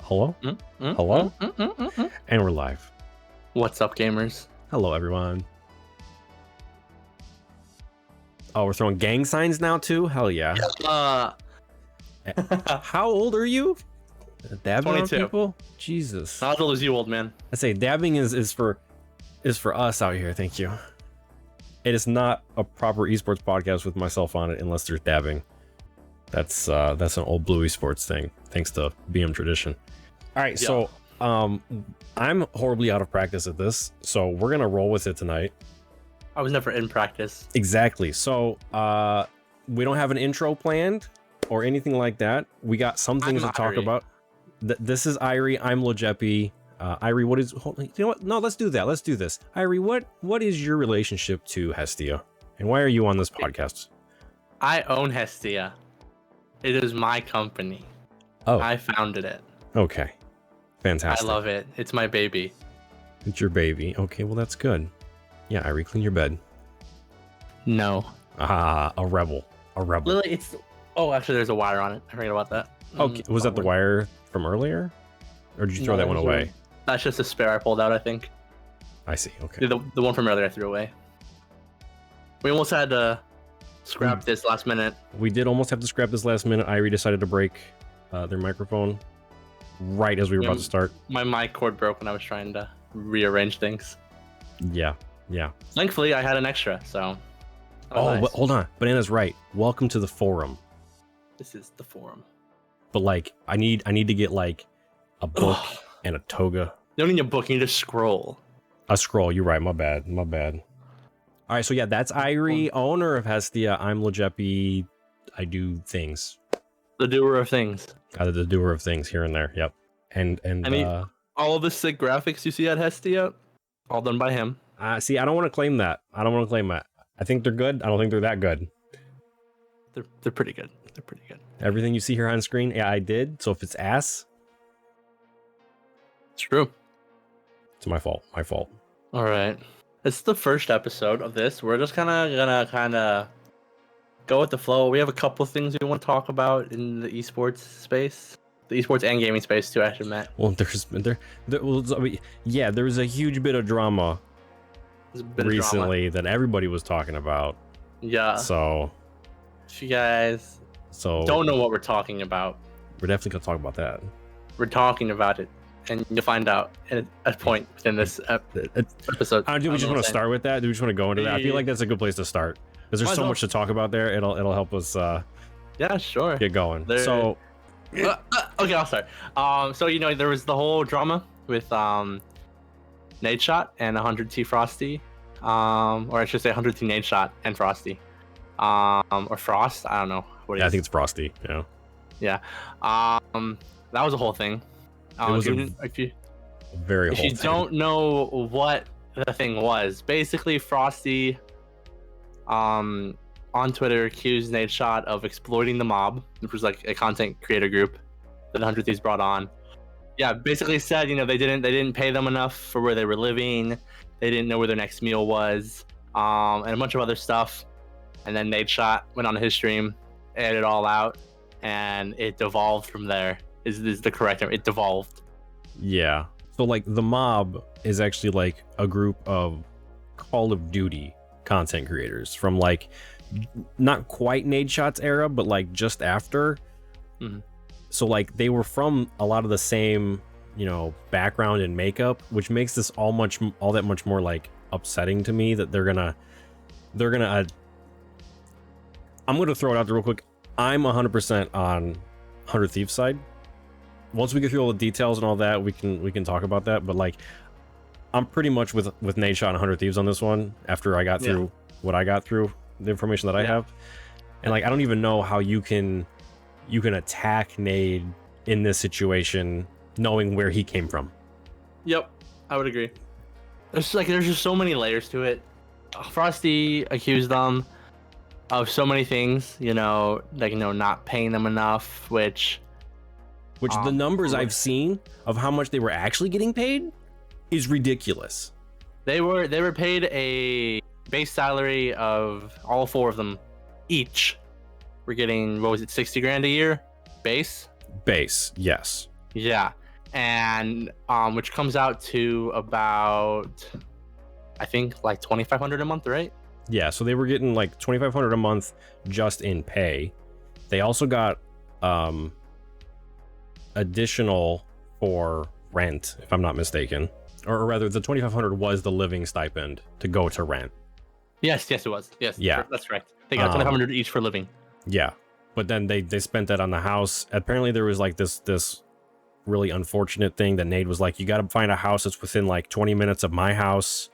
Hello? Hello? And we're live. What's up, gamers? Hello, everyone. Oh, we're throwing gang signs now, too? Hell yeah. How old are you? Dabbing 22. on people? Jesus. Not as old as you, old man. I say dabbing is for us out here, thank you. It is not a proper esports podcast with myself on it unless there's dabbing. That's an old blue esports thing, thanks to BM tradition. All right, so I'm horribly out of practice at this, so we're gonna roll with it tonight. I was never in practice. Exactly. So we don't have an intro planned or anything like that. We got some things to talk about. This is Irie. I'm Lojepi. Irie, what is? You know what? No, let's do that. Let's do this. Irie, what is your relationship to Hestia, and why are you on this podcast? I own Hestia. It is my company. Oh, I founded it. Okay, fantastic. I love it. It's my baby. It's your baby. Okay, well that's good. Yeah, Irie, clean your bed. No. Ah, a rebel. Lily, it's. Oh, actually, there's a wire on it. I forgot about that. Okay, was that the wire from earlier, or did you throw that one away? That's just a spare I pulled out, I think. I see. Okay. The one from earlier I threw away. We almost had to scrap this last minute. We did almost have to scrap this last minute. Irie decided to break their microphone right as we were about to start. My mic cord broke when I was trying to rearrange things. Yeah. Thankfully, I had an extra, so. Oh, nice. but hold on. Banana's right. Welcome to the forum. This is the forum. But like, I need to get like a book and a toga. You don't need a book. You need a scroll. A scroll. You're right. My bad. All right. So yeah, that's Irie, owner of Hestia. I'm Lojepi. I do things. The doer of things. The doer of things here and there. Yep. And I mean, all of the sick graphics you see at Hestia, all done by him. See, I don't want to claim that. I think they're good. I don't think they're that good. They're pretty good. Everything you see here on screen, yeah, I did. So if it's ass, it's true. It's my fault. All right. It's the first episode of this. We're just gonna go with the flow. We have a couple things we want to talk about in the esports space. The esports and gaming space too, actually, Matt. Well, there was a huge bit of drama recently that everybody was talking about. Yeah. So if you guys don't know what we're talking about, we're definitely gonna talk about that. We're talking about it, and you'll find out at a point within this episode. Do we just want to start with that? Do we just want to go into that? I feel like that's a good place to start because there's so much to talk about there. It'll help us. Yeah, sure. Get going. So. Okay, I'll start. So there was the whole drama with Nadeshot and 100T Frosty, or I should say 100T Nadeshot and Frosty, or Frost. I don't know what it is. I think it's Frosty. Yeah. That was a whole thing. If you don't know what the thing was, basically Frosty, on Twitter accused Nadeshot of exploiting the mob, which was like a content creator group that 100 Thieves brought on. Yeah, basically said, they didn't pay them enough for where they were living. They didn't know where their next meal was, and a bunch of other stuff. And then Nadeshot went on his stream, aired it all out, and it devolved from there. Is the correct term? It devolved. Yeah. So like the mob is actually like a group of Call of Duty content creators from like not quite Nadeshot's era, but like just after. Mm-hmm. So like they were from a lot of the same, background and makeup, which makes this all that much more like upsetting to me that they're gonna. I'm gonna throw it out there real quick. I'm 100% on 100 Thieves side. Once we get through all the details and all that, we can talk about that. But like, I'm pretty much with Nadeshot and 100 Thieves on this one. After I got through what I got through, the information that I have, and like I don't even know how you can attack Nade in this situation knowing where he came from. Yep, I would agree. There's just so many layers to it. Frosty accused them of so many things, not paying them enough, which the numbers I've seen of how much they were actually getting paid is ridiculous. They were paid a base salary of all four of them each. We're getting, what was it, 60 grand a year base? Base, yes. Yeah. and which comes out to about, I think, like 2,500 a month, right? Yeah, so they were getting like 2,500 a month just in pay. They also got additional for rent, if I'm not mistaken, or rather, the 2,500 was the living stipend to go to rent. Yes, it was. Yes, yeah, that's right. They got 2,500 each for living. Yeah, but then they spent that on the house. Apparently, there was like this really unfortunate thing that Nate was like, you got to find a house that's within like 20 minutes of my house,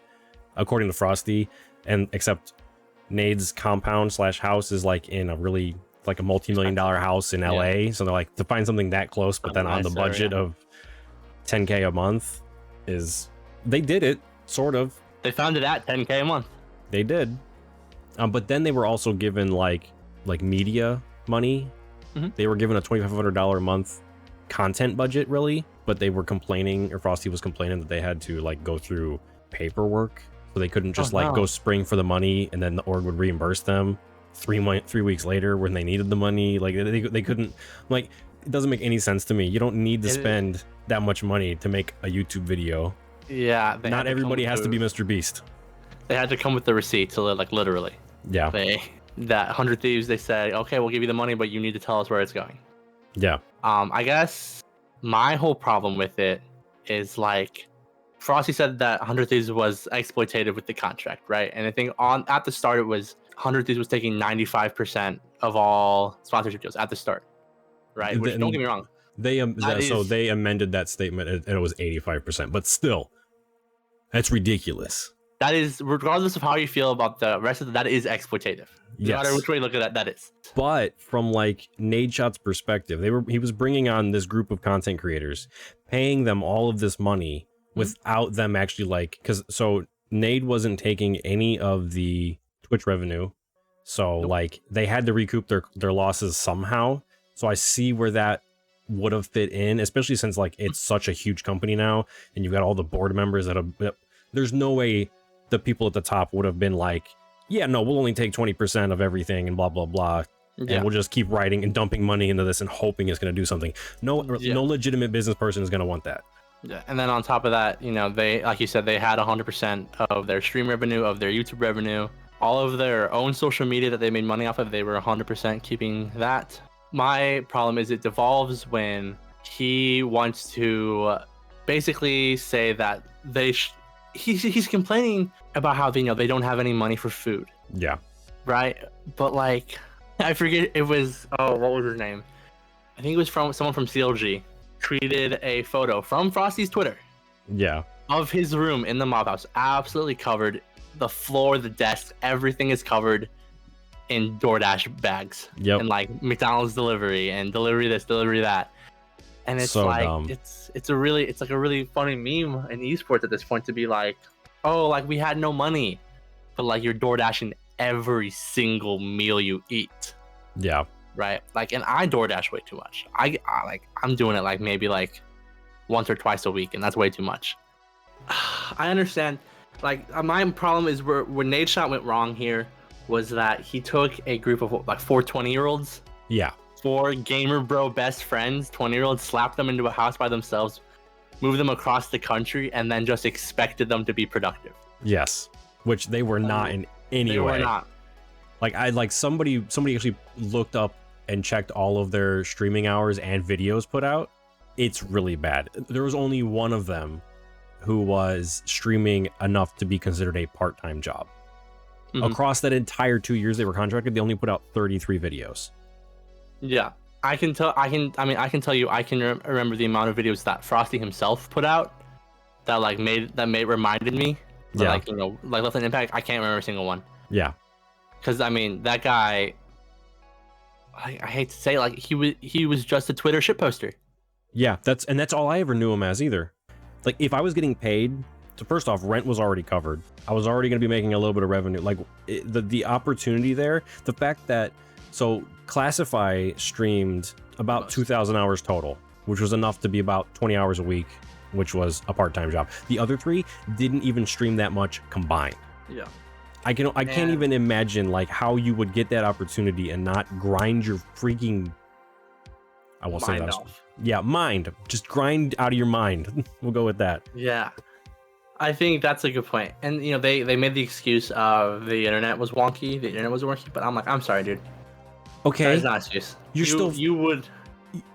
according to Frosty, and except Nade's compound / house is like in a really like a multi-million-dollar house in LA, so they're like, to find something that close but then on the budget of 10K a month is, they did it sort of. They found it at 10K a month. They did, but then they were also given like media money. They were given a $2,500 a month content budget, really, but they were complaining, or Frosty was complaining, that they had to like go through paperwork, so they couldn't just go spring for the money and then the org would reimburse them 3 weeks later when they needed the money. Like they couldn't, like, it doesn't make any sense to me. You don't need to spend that much money to make a YouTube video. Yeah, not everybody has to be Mr. Beast. They had to come with the receipts, like literally. Yeah. That 100 Thieves, they said, okay, we'll give you the money, but you need to tell us where it's going. Yeah. I guess my whole problem with it is, like, Frosty said that 100 Thieves was exploitative with the contract, right? And I think at the start, it was 100 Thieves was taking 95% of all sponsorship deals at the start, right? Which, don't get me wrong. They amended that statement and it was 85%, but still, that's ridiculous. That is, regardless of how you feel about the rest of that is exploitative. No matter which way you look at that, that is. But from like Nadeshot's perspective, he was bringing on this group of content creators, paying them all of this money without them actually so Nade wasn't taking any of the Twitch revenue, so like they had to recoup their losses somehow. So I see where that would have fit in, especially since like it's such a huge company now, and you've got all the board members that have. There's no way the people at the top would have been like, yeah, no, we'll only take 20% of everything and blah, blah, blah. And we'll just keep writing and dumping money into this and hoping it's going to do something. No legitimate business person is going to want that. Yeah. And then on top of that, they, like you said, they had 100% of their stream revenue, of their YouTube revenue, all of their own social media that they made money off of. They were 100% keeping that. My problem is it devolves when he wants to basically say that he's complaining about how they don't have any money for food. Yeah. Right? But like, I forget, it was, what was her name? I think it was from someone from CLG tweeted a photo from Frosty's Twitter. Yeah. Of his room in the mob house, absolutely covered. The floor, the desk, everything is covered in DoorDash bags. Yep. And like McDonald's delivery and delivery this, delivery that. And it's so like dumb. It's like a really funny meme in esports at this point to be like, oh, like we had no money, but like you're DoorDashing every single meal you eat. Yeah. Right. Like, and I DoorDash way too much. I'm doing it like maybe like once or twice a week, and that's way too much. I understand. Like my problem is where Nadeshot went wrong here was that he took a group of like 4 20-year-olds. Yeah. 4 gamer bro best friends, 20-year-olds, slapped them into a house by themselves, moved them across the country, and then just expected them to be productive. Yes, which they were not in any way. They were not. Like somebody actually looked up and checked all of their streaming hours and videos put out. It's really bad. There was only one of them who was streaming enough to be considered a part-time job. Across that entire 2 years they were contracted, they only put out 33 videos. Yeah, I can tell you, I can remember the amount of videos that Frosty himself put out that reminded me. That, like left an impact. I can't remember a single one. Yeah. Because that guy, I hate to say, like he was just a Twitter shitposter. Yeah, that's all I ever knew him as either. Like if I was getting paid, so first off, rent was already covered. I was already going to be making a little bit of revenue. Like the opportunity there, the fact that Classify streamed about 2,000 hours total, which was enough to be about 20 hours a week, which was a part-time job. The other 3 didn't even stream that much combined. Yeah. I can't even imagine like how you would get that opportunity and not grind your freaking Yeah, mind. Just grind out of your mind. We'll go with that. Yeah. I think that's a good point. And you know, they made the excuse of the internet was wonky, but I'm sorry, dude. Okay. That is not an excuse.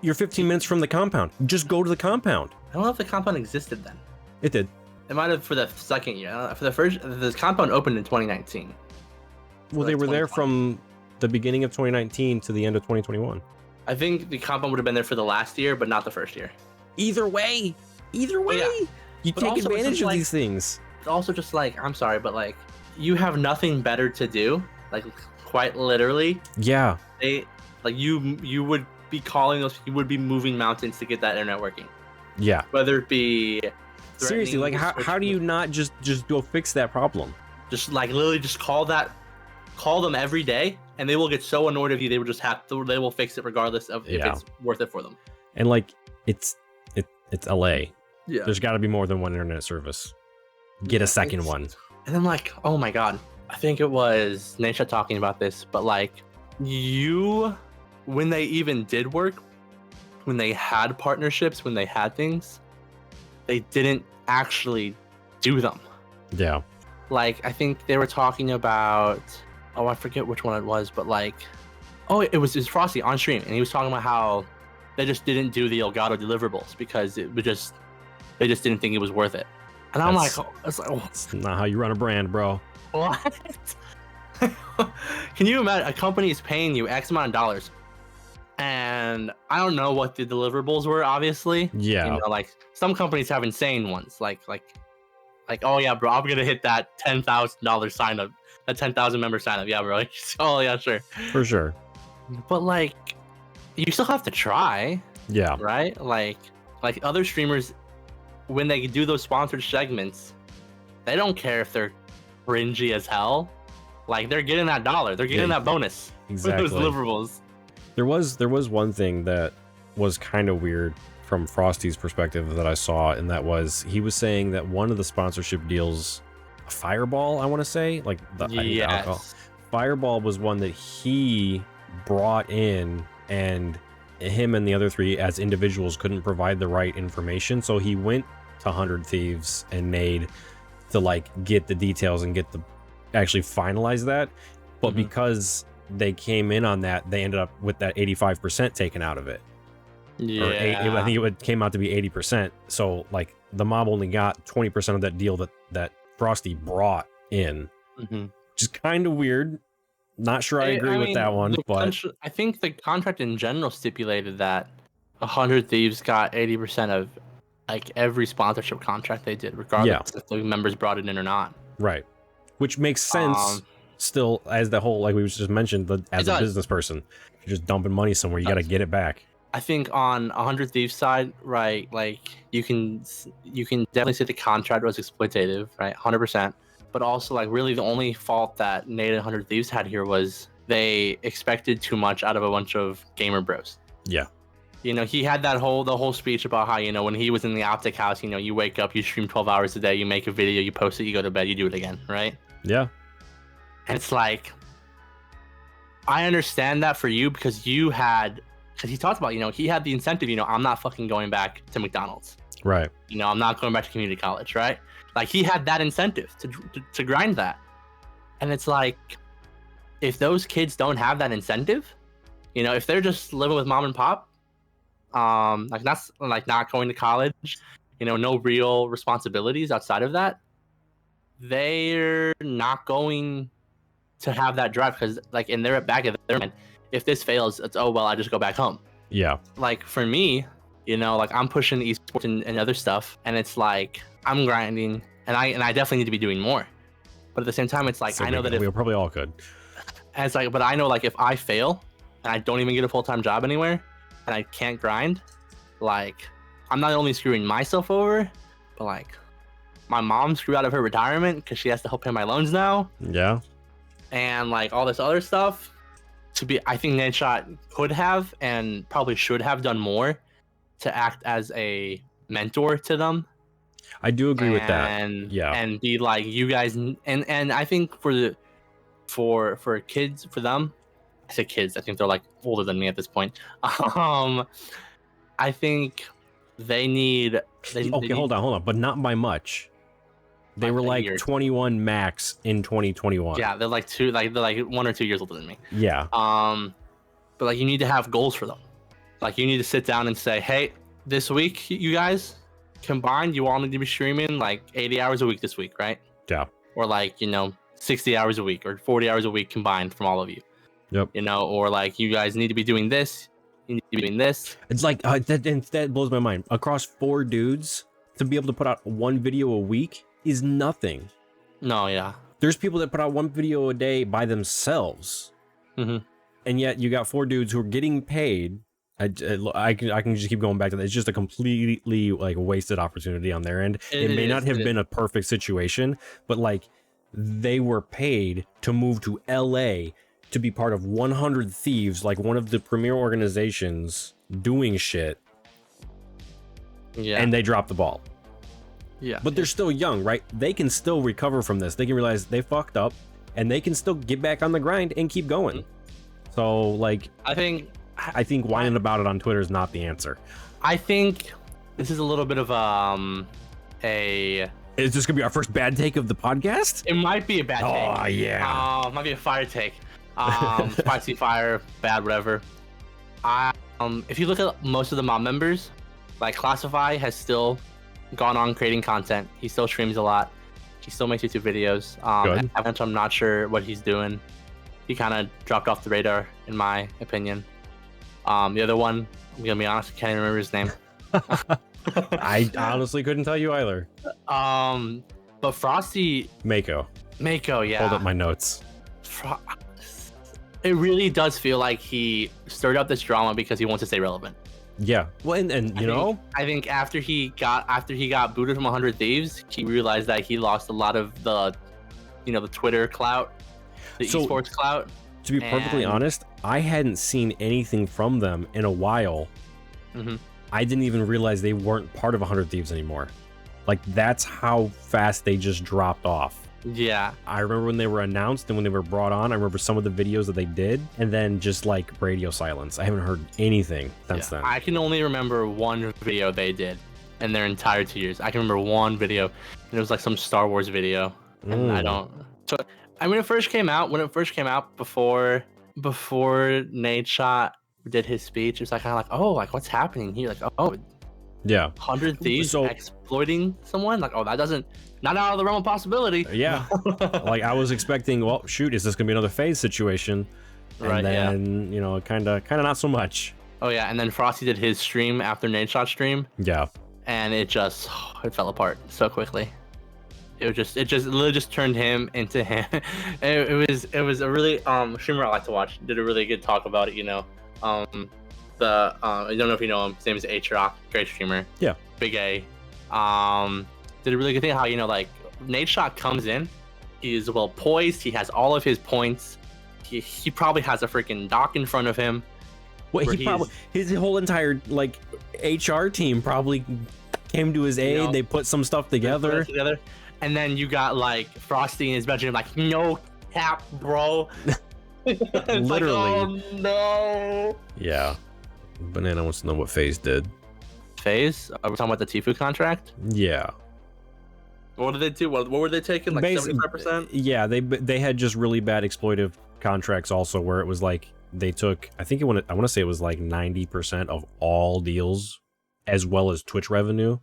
You're 15 minutes from the compound. Just go to the compound. I don't know if the compound existed then. It did. It might have for the second year. For the first, the compound opened in 2019. Well, they were there from the beginning of 2019 to the end of 2021. I think the compound would have been there for the last year, but not the first year. Either way, yeah. You But take also, advantage of like, these things. It's also just like, I'm sorry, but like, you have nothing better to do. Like, quite literally. Yeah. You would be calling those. You would be moving mountains to get that internet working. Yeah. Whether it be seriously, like how do you not just go fix that problem? Just like literally just call them every day, and they will get so annoyed of you. They will fix it regardless of if it's worth it for them. And like it's LA. Yeah. There's got to be more than one internet service. Get a second one. And then like, oh my god, I think it was Nadeshot talking about this, but like when they even did work, when they had partnerships, when they had things, they didn't actually do them. Yeah. Like, I think they were talking about, I forget which one it was, but like, it was Froste on stream, and he was talking about how they just didn't do the Elgato deliverables because they just didn't think it was worth it. And I'm like, it's not how you run a brand, bro. What? Can you imagine a company is paying you X amount of dollars, and I don't know what the deliverables were, obviously. Yeah. You know, like some companies have insane ones, like, oh yeah, bro, I'm gonna hit that $10,000 sign up, that 10,000 member sign up, yeah, bro. Oh yeah, sure. For sure. But like, you still have to try. Yeah. Right? Like other streamers, when they do those sponsored segments, they don't care if they're cringy as hell. Like, they're getting that dollar. They're getting that bonus. Exactly. With those deliverables. There was one thing that was kind of weird from Frosty's perspective that I saw, and that was he was saying that one of the sponsorship deals, Fireball, I want to say, like the alcohol. Fireball was one that he brought in, and him and the other three as individuals couldn't provide the right information, so he went to 100 Thieves and Nade to like get the details and actually finalize that. But because they came in on that, they ended up with that 85% taken out of it. Yeah. I think it came out to be 80%. So like the mob only got 20% of that deal that Frosty brought in. Just kind of weird. Not sure I agree with that one, but I think the contract in general stipulated that 100 Thieves got 80% of like every sponsorship contract they did, regardless if the members brought it in or not. Right. Which makes sense still, as the whole, like we just mentioned, as a business person. If you're just dumping money somewhere, you got to get it back. I think on 100 Thieves side, right, like you can definitely say the contract was exploitative, right, 100%. But also, like, really the only fault that Nade and 100 Thieves had here was they expected too much out of a bunch of gamer bros. Yeah. You know, he had the whole speech about how, you know, when he was in the Optic house, you know, you wake up, you stream 12 hours a day, you make a video, you post it, you go to bed, you do it again, right? Yeah. And it's like, I understand that for you because he talked about, you know, he had the incentive, you know, I'm not fucking going back to McDonald's. Right. You know, I'm not going back to community college, right? Like, he had that incentive to grind that. And it's like, if those kids don't have that incentive, you know, if they're just living with mom and pop, like that's like not going to college, you know, no real responsibilities outside of that, they're not going to have that drive because, like, in their back of their mind, if this fails, it's, oh, well, I just go back home. Yeah. Like, for me, you know, like, I'm pushing esports and other stuff, and it's like, I'm grinding, and I definitely need to be doing more. But at the same time, it's like, I know that we probably all could. And it's like, but I know, like, if I fail, and I don't even get a full-time job anywhere, and I can't grind, like, I'm not only screwing myself over, but, like, my mom screwed out of her retirement because she has to help pay my loans now. Yeah. And, like, all this other stuff. I think Nadeshot could have and probably should have done more to act as a mentor to them. I do agree with that. Yeah. And be like, you guys, and I think for kids, for them, I say kids, I think they're like older than me at this point. I I think they need. Hold on, but not by much. They were like 21 max in 2021. Yeah, they're like 1 or 2 years older than me. Yeah. But like you need to have goals for them. Like you need to sit down and say, hey, this week you guys combined, you all need to be streaming like 80 hours a week this week, right? Yeah. Or like 60 hours a week or 40 hours a week combined from all of you. Yep. Or like you guys need to be doing this. You need to be doing this. It's like that blows my mind. Across 4 dudes to be able to put out 1 video a week is nothing. No, yeah. There's people that put out 1 video a day by themselves, and yet you got 4 dudes who are getting paid. I can just keep going back to that. It's just a completely like wasted opportunity on their end. It may not have been a perfect situation, but like they were paid to move to LA to be part of 100 Thieves, like one of the premier organizations doing shit. Yeah. And they dropped the ball. Yeah. But they're still young, right? They can still recover from this. They can realize they fucked up and they can still get back on the grind and keep going. So like I think whining about it on Twitter is not the answer. I think this is a little bit of Is this gonna be our first bad take of the podcast? It might be a bad take. Oh yeah. Might be a fire take. Spicy fire, bad whatever. If you look at most of the mob members, like Classify has still gone on creating content. He still streams a lot. He still makes YouTube videos. Avalanche, I'm not sure what he's doing. He kind of dropped off the radar, in my opinion. The other one, I'm gonna be honest, I can't even remember his name. I honestly couldn't tell you either. But Frosty, Mako, yeah. Hold up my notes. It really does feel like he stirred up this drama because he wants to stay relevant. Yeah. Well, and I think after he got booted from 100 Thieves, he realized that he lost a lot of the, the Twitter clout, the esports clout. To be perfectly honest, I hadn't seen anything from them in a while. I didn't even realize they weren't part of 100 Thieves anymore. Like that's how fast they just dropped off. Yeah. I remember when they were announced and when they were brought on, I remember some of the videos that they did, and then just like radio silence. I haven't heard anything since then. I can only remember one video they did in their entire 2 years. I can remember one video, and it was like some Star Wars video. And I don't. So, when it first came out, before Nadeshot did his speech, it's like kind of like, oh, like what's happening here? Like, oh, yeah, 100 Thieves exploiting someone. Like, oh, that doesn't. Not out of the realm of possibility. Yeah. Like I was expecting, well, shoot, is this gonna be another phase situation? And then, kind of not so much. Oh yeah, and then Frosty did his stream after Nadeshot stream. Yeah. And it fell apart so quickly. It literally just turned him into him. It was a really streamer I like to watch. Did a really good talk about it, I don't know if you know him. His name is H-Rock, great streamer. Yeah. Big A. Did a really good thing how like Nadeshot comes in, he is well poised, he has all of his points, he probably has a freaking dock in front of him. Well, his whole entire like HR team probably came to his aid. They put some stuff together. And then you got like Frosty in his bedroom like, no cap, bro. Literally. Like, oh no. Yeah. Banana wants to know what FaZe did. FaZe? Are we talking about the Tfue contract? Yeah. What did they do? What were they taking? Like 75%? Yeah, they had just really bad exploitive contracts also, where it was like they took, I want to say it was like 90% of all deals, as well as Twitch revenue.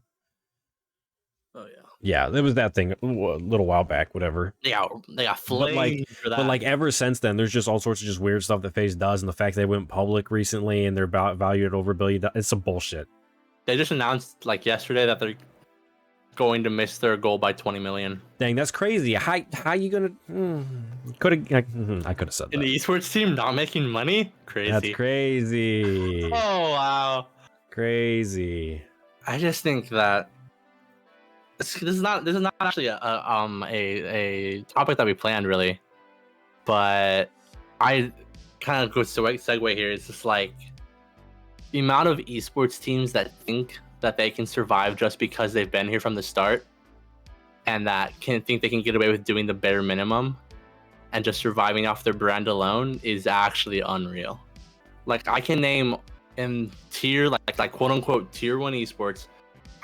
Oh yeah. Yeah, there was that thing a little while back, whatever. They got flamed for that. But like ever since then, there's just all sorts of just weird stuff that FaZe does, and the fact they went public recently and they're valued at over $1 billion, it's some bullshit. They just announced like yesterday that they're going to miss their goal by 20 million. Dang, that's crazy. How you gonna? I could have said that. In the esports team not making money? Crazy. That's crazy. Oh wow. Crazy. I just think that this is not actually a topic that we planned really, but I kind of go segue here. It's just like the amount of esports teams that think that they can survive just because they've been here from the start, and that think they can get away with doing the bare minimum and just surviving off their brand alone is actually unreal. Like I can name in tier like like quote unquote tier 1 esports,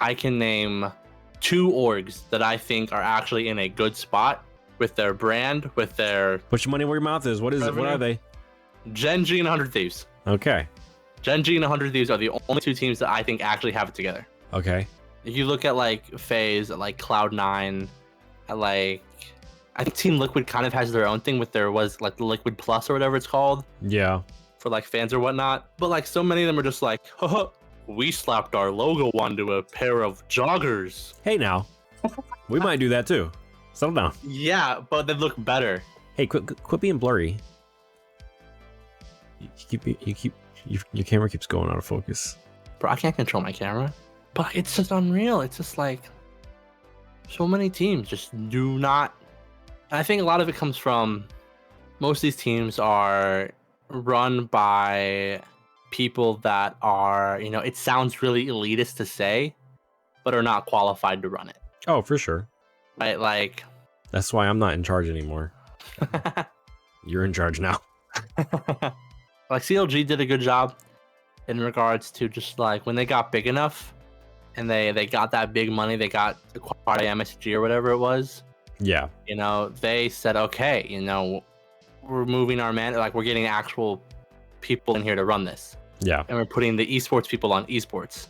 I can name 2 orgs that I think are actually in a good spot with their brand, with their Put your money where your mouth is. What is it? What are they? Gen G and 100 Thieves. Okay. Gen G and 100 Thieves are the only 2 teams that I think actually have it together. Okay. If you look at like FaZe, at like Cloud9, at like, I think Team Liquid kind of has their own thing with their was like the Liquid Plus or whatever it's called. Yeah. For like fans or whatnot. But like so many of them are just like, haha, we slapped our logo onto a pair of joggers. Hey now, we might do that too. Settle down. Yeah, but they look better. Hey, quit being blurry. Your camera keeps going out of focus. Bro, I can't control my camera. But it's just unreal. It's just like so many teams just do not. And I think a lot of it comes from most of these teams are run by people that are, you know, it sounds really elitist to say, but are not qualified to run it. Oh, for sure. Right? Like, that's why I'm not in charge anymore. You're in charge now. like CLG did a good job in regards to just like when they got big enough and they got that big money, they got acquired by MSG or whatever it was. Yeah. You know, they said, okay, you know, we're moving our like we're getting actual people in here to run this. Yeah. And we're putting the esports people on esports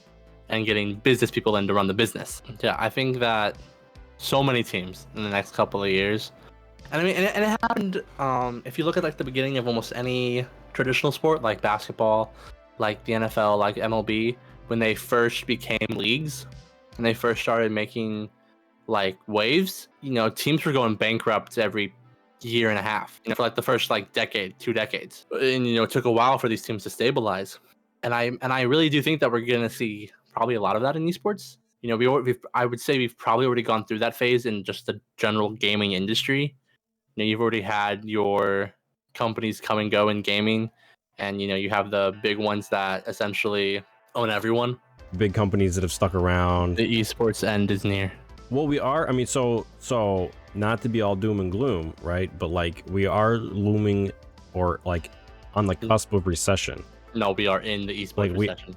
and getting business people in to run the business. Yeah, I think that so many teams in the next couple of years. And I mean, and it happened, if you look at like the beginning of almost any traditional sport, like basketball, like the NFL, like MLB, when they first became leagues and they first started making like waves, you know, teams were going bankrupt every year and a half, you know, for like the first like decade, 2 decades. And, you know, it took a while for these teams to stabilize. And I really do think that we're going to see probably a lot of that in esports. You know, I would say we've probably already gone through that phase in just the general gaming industry. You know, you've already had your companies come and go in gaming, and you know, you have the big ones that essentially own everyone. Big companies that have stuck around. The esports end is near. Well, we are. I mean, so not to be all doom and gloom, right? But like we are looming, or like on the cusp of recession. No, we are in the esports recession.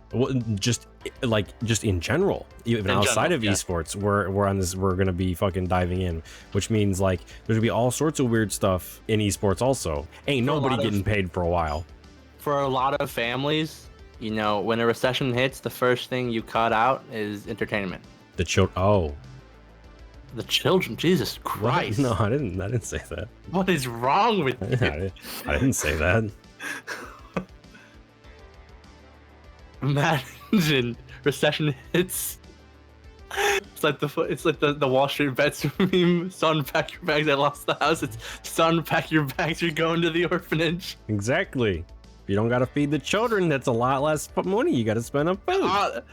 Just in general, even outside of esports, we're on this. We're gonna be fucking diving in, which means like there's gonna be all sorts of weird stuff in esports. Also, ain't nobody getting paid for a while. For a lot of families, you know, when a recession hits, the first thing you cut out is entertainment. The children, Jesus Christ! What? No, I didn't say that. What is wrong with you? I didn't say that. Imagine recession hits. It's like the Wall Street Bets meme. Son, pack your bags. I lost the house. It's son, pack your bags. You're going to the orphanage. Exactly. If you don't got to feed the children, that's a lot less money you got to spend on food.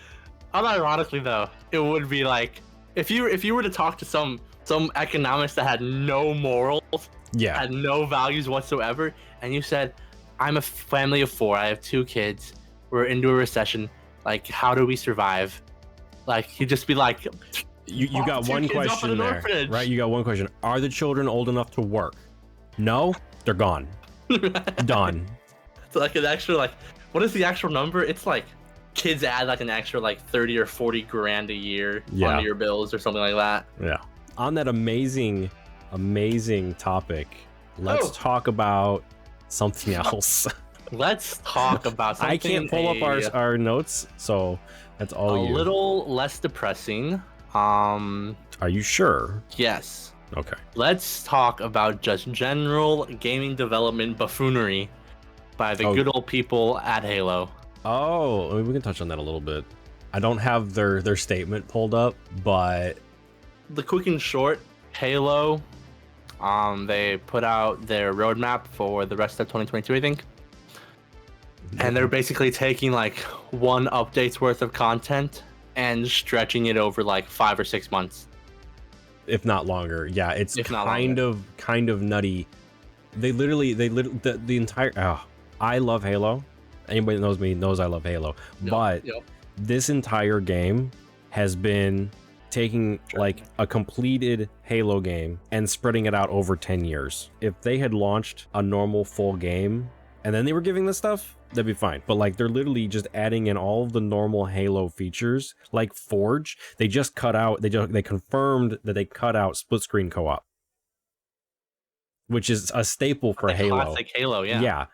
Unironically though, it would be like if you were to talk to some economics that had no morals, yeah, had no values whatsoever, and you said, "I'm a family of 4. I have 2 kids. We're into a recession. Like, how do we survive?" Like, you'd just be like, you got one question there, right? You got one question. Are the children old enough to work? No, they're gone. Done. So like an extra, like, what is the actual number? It's like kids add like an extra like 30 or 40 grand a year onto your bills or something like that. Yeah. On that amazing topic, let's talk about something else. Let's talk about something. I can't pull up our notes, so that's all you. A little less depressing. Are you sure? Yes. Okay. Let's talk about just general gaming development buffoonery by the good old people at Halo. Oh, I mean, we can touch on that a little bit. I don't have their statement pulled up, but the quick and short, Halo, they put out their roadmap for the rest of 2022, I think. And they're basically taking like 1 update's worth of content and stretching it over like 5 or 6 months, if not longer. Yeah, it's kind of nutty. They literally the entire. I love Halo. Anybody that knows me knows I love Halo. But this entire game has been taking like a completed Halo game and spreading it out over 10 years. If they had launched a normal full game and then they were giving this stuff, that'd be fine. But like they're literally just adding in all of the normal Halo features, like Forge. They just cut out. They confirmed that they cut out split screen co-op, which is a staple for Halo. Classic Halo, yeah. Yeah.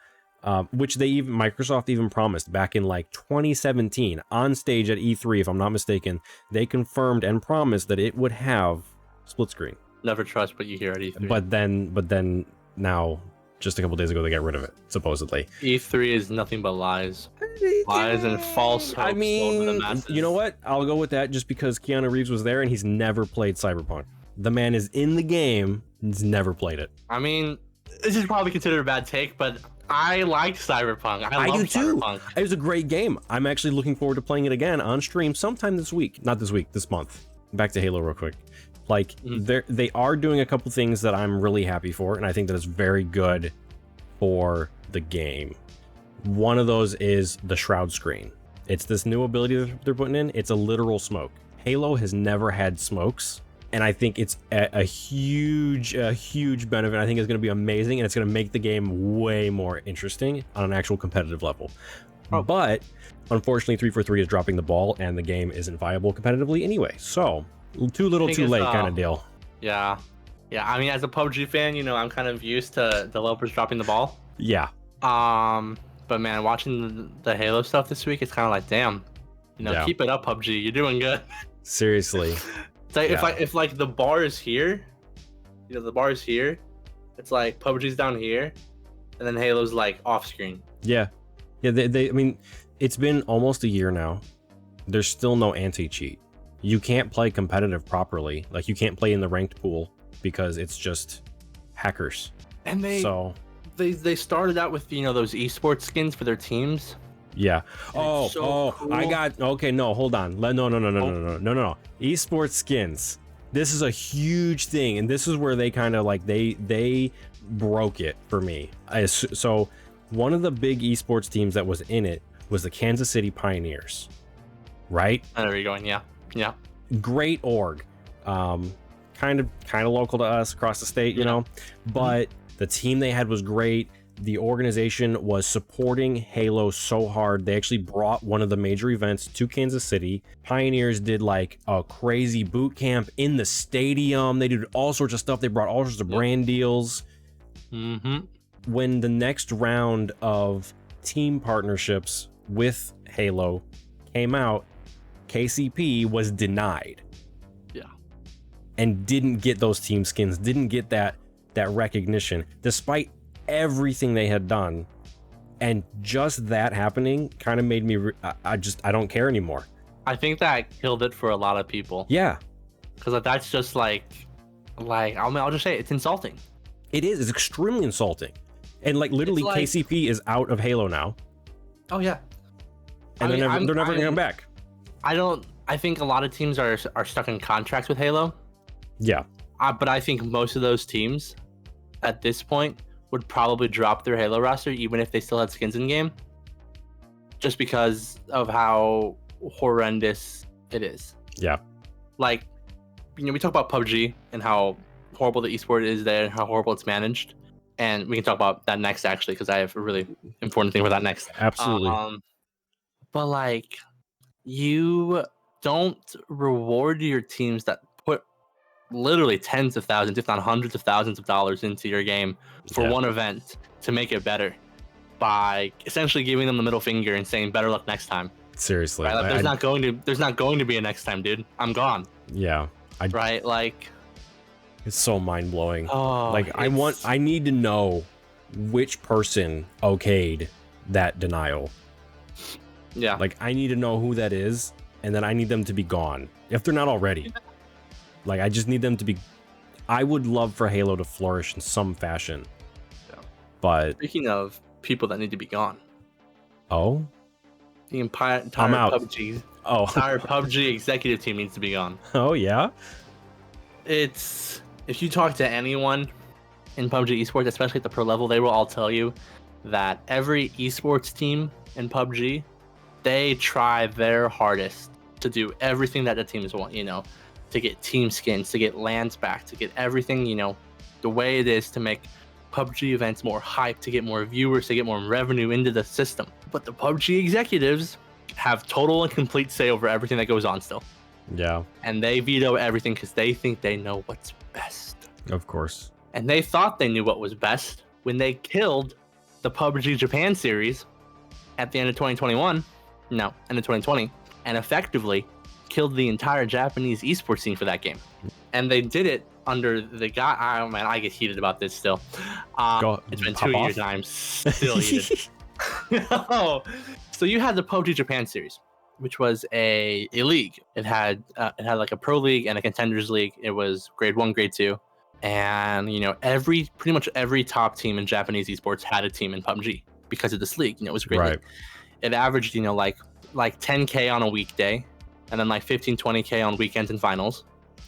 Which Microsoft even promised back in like 2017 on stage at E3, if I'm not mistaken. They confirmed and promised that it would have split screen. Never trust what you hear at E3. But then now, just a couple days ago, they got rid of it, supposedly. E3 is nothing but lies. Lies and false hopes. I mean, you know what? I'll go with that just because Keanu Reeves was there and he's never played Cyberpunk. The man is in the game, he's never played it. I mean, this is probably considered a bad take, but I liked Cyberpunk. I love do too. Cyberpunk. It was a great game. I'm actually looking forward to playing it again on stream sometime this week. Not this week, this month. Back to Halo real quick. Like, they are doing a couple things that I'm really happy for, and I think that is very good for the game. One of those is the Shroud screen. It's this new ability that they're putting in. It's a literal smoke. Halo has never had smokes, and I think it's a huge benefit. I think it's going to be amazing, and it's going to make the game way more interesting on an actual competitive level. Oh. But unfortunately, 343 is dropping the ball, and the game isn't viable competitively anyway. So too little, too late kind of deal. Yeah. I mean, as a PUBG fan, you know, I'm kind of used to developers dropping the ball. Yeah. But man, watching the Halo stuff this week, it's kind of like, damn, you know, keep it up, PUBG. You're doing good. Seriously. It's like if like the bar is here, you know, the bar is here. It's like PUBG's down here, and then Halo's like off screen. Yeah. I mean, it's been almost a year now. There's still no anti-cheat. You can't play competitive properly. Like, you can't play in the ranked pool because it's just hackers. And they started out with, you know, those esports skins for their teams. Yeah. Cool. No, hold on. No. Esports skins. This is a huge thing, and this is where they kind of like they broke it for me. So one of the big esports teams that was in it was the Kansas City Pioneers, right? I know where you're going. Yeah. Great org. Kind of local to us across the state, you know, but the team they had was great. The organization was supporting Halo so hard. They actually brought one of the major events to Kansas City. Pioneers did like a crazy boot camp in the stadium. They did all sorts of stuff. They brought all sorts of brand deals. When the next round of team partnerships with Halo came out, KCP was denied. And didn't get those team skins, didn't get that recognition, despite everything they had done. And just that happening kind of made me I don't care anymore. I think that killed it for a lot of people. Yeah, because that's just like I'll just say it, it's insulting. It is. It's extremely insulting. And like literally, KCP is out of Halo now. Oh yeah. And they're never gonna come back. I think a lot of teams are stuck in contracts with Halo. Yeah. But I think most of those teams at this point would probably drop their Halo roster even if they still had skins in game, just because of how horrendous it is. Yeah. Like, you know, we talk about PUBG and how horrible the esport is there and how horrible it's managed. And we can talk about that next, actually, because I have a really important thing for that next. Absolutely. But like, you don't reward your teams that put literally tens of thousands, if not hundreds of thousands of dollars into your game for one event to make it better by essentially giving them the middle finger and saying better luck next time. Seriously. Right? Like, there's not going to be a next time, dude. I'm gone. Yeah. Right? Like, it's so mind-blowing. Oh, like, I need to know which person okayed that denial. Yeah. Like, I need to know who that is, and then I need them to be gone if they're not already. Like, I just need them to be. I would love for Halo to flourish in some fashion. Yeah. But speaking of people that need to be gone. Oh? The entire PUBG. Oh. Entire PUBG executive team needs to be gone. Oh yeah? If you talk to anyone in PUBG esports, especially at the pro level, they will all tell you that every esports team in PUBG, they try their hardest to do everything that the teams want, you know, to get team skins, to get lands back, to get everything, you know, the way it is to make PUBG events more hype, to get more viewers, to get more revenue into the system. But the PUBG executives have total and complete say over everything that goes on still. Yeah. And they veto everything because they think they know what's best. Of course. And they thought they knew what was best when they killed the PUBG Japan series at the end of 2021. No, end of 2020. And effectively killed the entire Japanese esports scene for that game. And they did it under the guy. Oh man, I get heated about this still. It's been 2 years. I'm still heated. So you had the PUBG Japan series, which was a league. It had like a pro league and a contenders league. It was grade 1, grade 2, and you know pretty much every top team in Japanese esports had a team in PUBG because of this league. You know, it was a great league. It averaged like 10K on a weekday, and then like 15-20K on weekends and finals.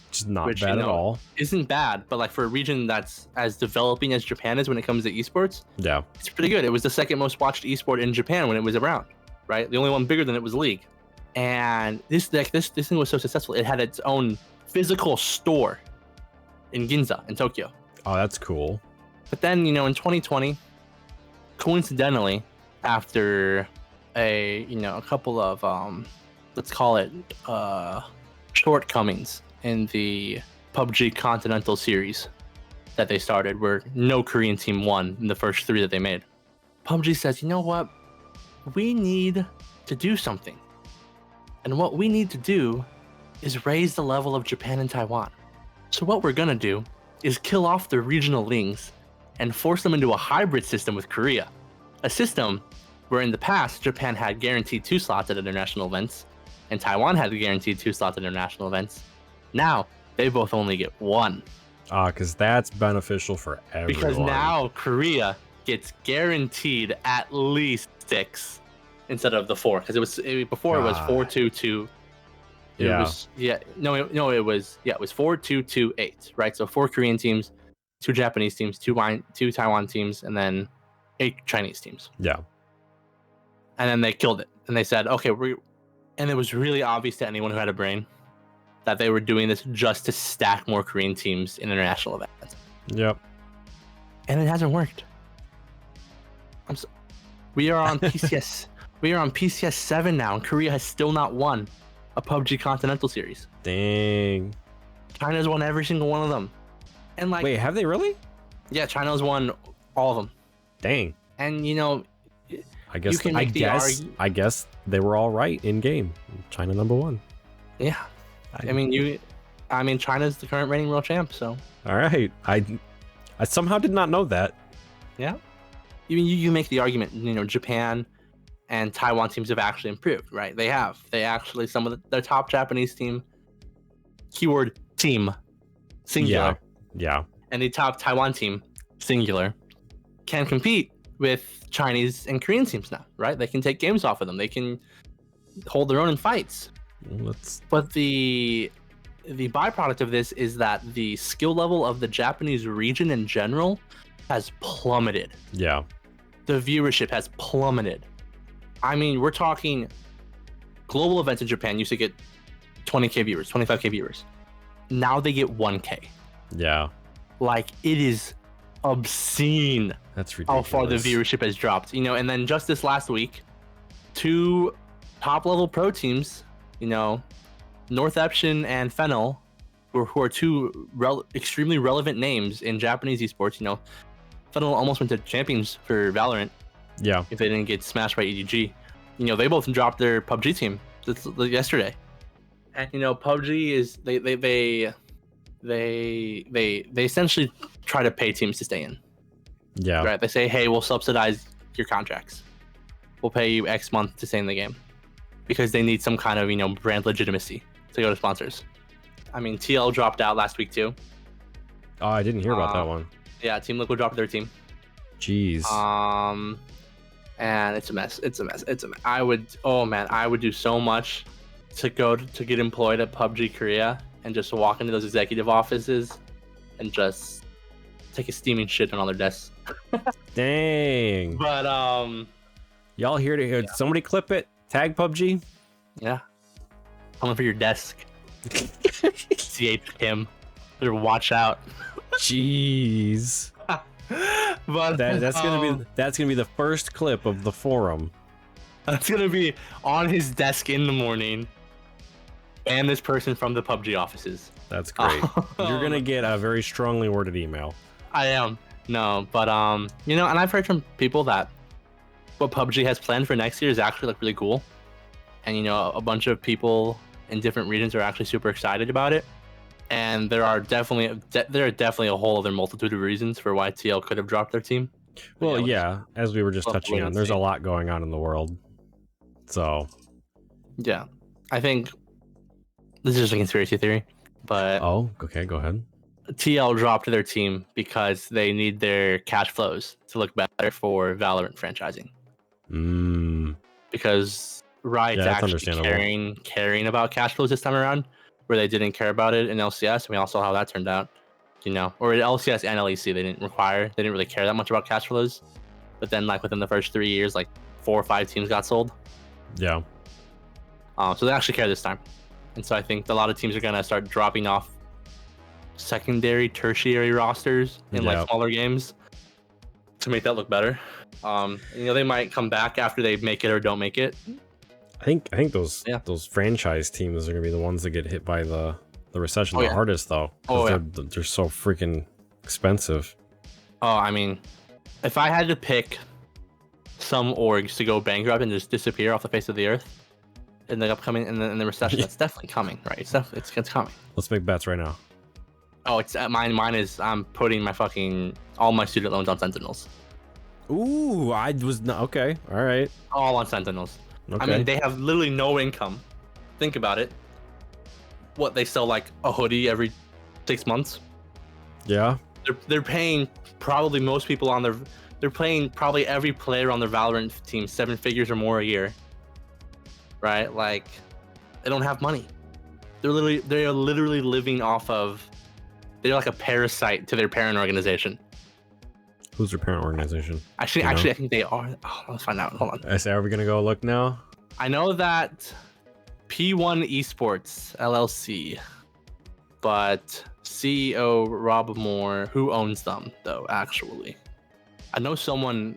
Which is not bad at all. Isn't bad, but like for a region that's as developing as Japan is when it comes to esports, yeah, it's pretty good. It was the second most watched esport in Japan when it was around, right? The only one bigger than it was League. And this thing was so successful, it had its own physical store in Ginza in Tokyo. Oh, that's cool. But then, you know, in 2020, coincidentally, after a couple of let's call it shortcomings in the PUBG Continental Series that they started, where no Korean team won in the first 3 that they made, PUBG says, you know what? We need to do something. And what we need to do is raise the level of Japan and Taiwan. So what we're gonna do is kill off the regional leagues and force them into a hybrid system with Korea. A system where in the past, Japan had guaranteed 2 slots at international events, and Taiwan had guaranteed 2 slots at international events. Now, they both only get 1. Because that's beneficial for everyone. Because now Korea gets guaranteed at least 6 instead of the 4. Because it was 4-2-2. It was 4-2-2-8, right? So 4 Korean teams, 2 Japanese teams, 2 Taiwan teams, and then 8 Chinese teams. Yeah. And then they killed it. And they said, okay, and it was really obvious to anyone who had a brain that they were doing this just to stack more Korean teams in international events. Yep. And it hasn't worked. We are on PCS. We are on PCS 7 now, and Korea has still not won a PUBG Continental Series. Dang. China's won every single one of them. And like, wait, have they really? Yeah, China's won all of them. Dang. And you know, I guess they were all right in game. China #1. Yeah. I mean, China's the current reigning world champ, so. All right. I somehow did not know that. Yeah. You make the argument, you know, Japan and Taiwan teams have actually improved, right? They have. They actually, some of their top Japanese team, keyword team, singular. Yeah. And the top Taiwan team, singular, can compete with Chinese and Korean teams now, right? They can take games off of them. They can hold their own in fights. But the byproduct of this is that the skill level of the Japanese region in general has plummeted. Yeah. The viewership has plummeted. I mean, we're talking global events in Japan used to get 20K viewers, 25K viewers. Now they get 1K. Yeah. Like, it is obscene. That's ridiculous. How far the viewership has dropped. You know, and then just this last week, 2 top-level pro teams, you know, North Epson and Fennel, who are 2 extremely relevant names in Japanese esports. You know, Fennel almost went to champions for Valorant. Yeah. If they didn't get smashed by EDG. You know, they both dropped their PUBG team yesterday. And you know, PUBG is they essentially try to pay teams to stay in. Yeah. Right. They say, hey, we'll subsidize your contracts. We'll pay you X month to stay in the game. Because they need some kind of, you know, brand legitimacy to go to sponsors. I mean, TL dropped out last week too. Oh, I didn't hear about that one. Yeah, Team Liquid dropped their team. Jeez. And it's a mess. I would do so much to get employed at PUBG Korea and just walk into those executive offices and just take a steaming shit on all their desks. Dang. But y'all here to hear? Yeah. Somebody clip it. Tag PUBG. Yeah. Coming for your desk. CH Kim. Better watch out. Jeez. But that's gonna be the first clip of the forum. That's gonna be on his desk in the morning, and this person from the PUBG offices. That's great. You're gonna get a very strongly worded email. I am. No, but you know, and I've heard from people that what PUBG has planned for next year is actually like really cool, and you know, a bunch of people in different regions are actually super excited about it. And there are definitely a whole other multitude of reasons for why TL could have dropped their team. Well, yeah, as we were just touching on, there's a lot going on in the world. So, yeah, I think this is just a conspiracy theory, but oh, okay, go ahead. TL dropped their team because they need their cash flows to look better for Valorant franchising. Because Riot's actually caring about cash flows this time around, where they didn't care about it in LCS, and we all saw how that turned out. You know, or in LCS and LEC, they didn't really care that much about cash flows. But then, like within the first 3 years, like 4 or 5 teams got sold. Yeah. So they actually care this time, and so I think a lot of teams are gonna start dropping off secondary, tertiary rosters in like smaller games to make that look better. You know, they might come back after they make it or don't make it. I think those franchise teams are gonna be the ones that get hit by the recession the hardest, though. They're so freaking expensive. Oh, I mean, if I had to pick some orgs to go bankrupt and just disappear off the face of the earth in the upcoming in the recession, that's definitely coming, right? It's coming. Let's make bets right now. Oh, it's mine is I'm putting all my student loans on Sentinels. Ooh, I was not okay. All right. All on Sentinels. Okay. I mean, they have literally no income. Think about it. What, they sell like a hoodie every 6 months? Yeah. They're paying probably most people on their. They're paying probably every player on their Valorant team 7 figures or more a year. Right? Like, they don't have money. They are literally living off of. They're like a parasite to their parent organization. Who's their parent organization? Actually, I think they are. Oh, let's find out. Hold on. I say, are we gonna go look now? I know that P1 Esports LLC, but CEO Rob Moore, who owns them though? Actually, I know someone.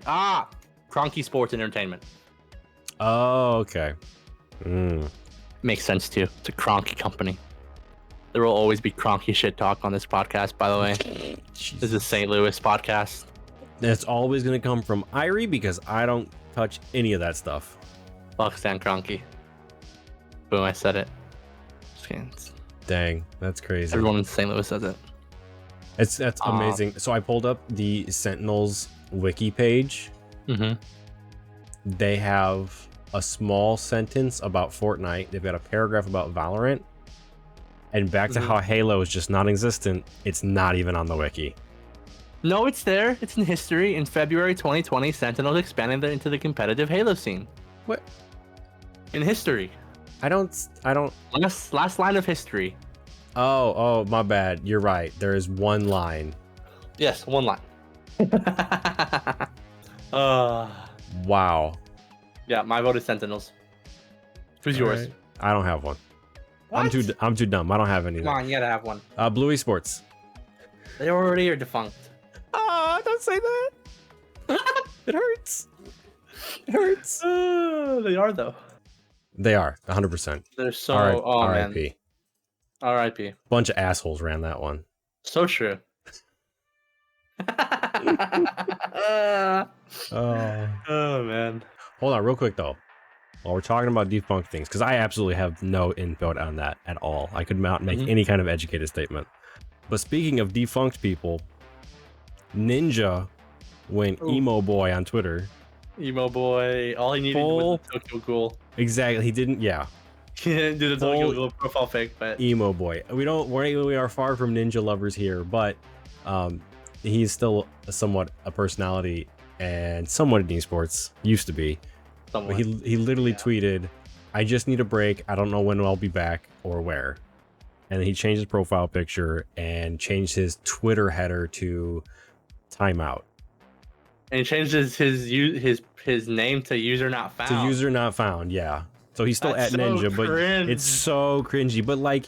Cronky Sports Entertainment. Oh, okay. Makes sense too. It's a Cronky company. There will always be Cronky shit talk on this podcast, by the way. This is St. Louis podcast. That's always going to come from Irie because I don't touch any of that stuff. Fuck Stan Cronky. Boom, I said it. Just kidding. Dang, that's crazy. Everyone in St. Louis says it. That's amazing. So I pulled up the Sentinels wiki page. They have a small sentence about Fortnite. They've got a paragraph about Valorant. And back to how Halo is just non-existent, it's not even on the wiki. No, it's there. It's in history. In February 2020, Sentinels expanded into the competitive Halo scene. What? In history. I don't. Last line of history. Oh, my bad. You're right. There is one line. Yes, one line. Wow. Yeah, my vote is Sentinels. Who's yours? Right. I don't have one. What? I'm too dumb. I don't have any. Come on, you gotta have one. Blue Esports. They already are defunct. Don't say that. It hurts. It hurts. They are though. They are 100%. They're so. R.I.P. Man. R.I.P. Bunch of assholes ran that one. So true. Oh man. Hold on, real quick though. While we're talking about defunct things, because I absolutely have no input on that at all. I could not make any kind of educated statement. But speaking of defunct people, Ninja went emo boy on Twitter. Emo boy. All he needed was the Tokyo Ghoul. Exactly. He didn't. Yeah. He didn't do the Tokyo Ghoul profile pic, but emo boy. We are far from Ninja lovers here, but he's still somewhat a personality and somewhat in esports. Used to be. But he literally tweeted, "I just need a break. I don't know when I'll be back or where." And he changed his profile picture and changed his Twitter header to timeout. And he changed his name to user not found. To user not found, yeah. So he's still at Ninja, but it's so cringy. But like,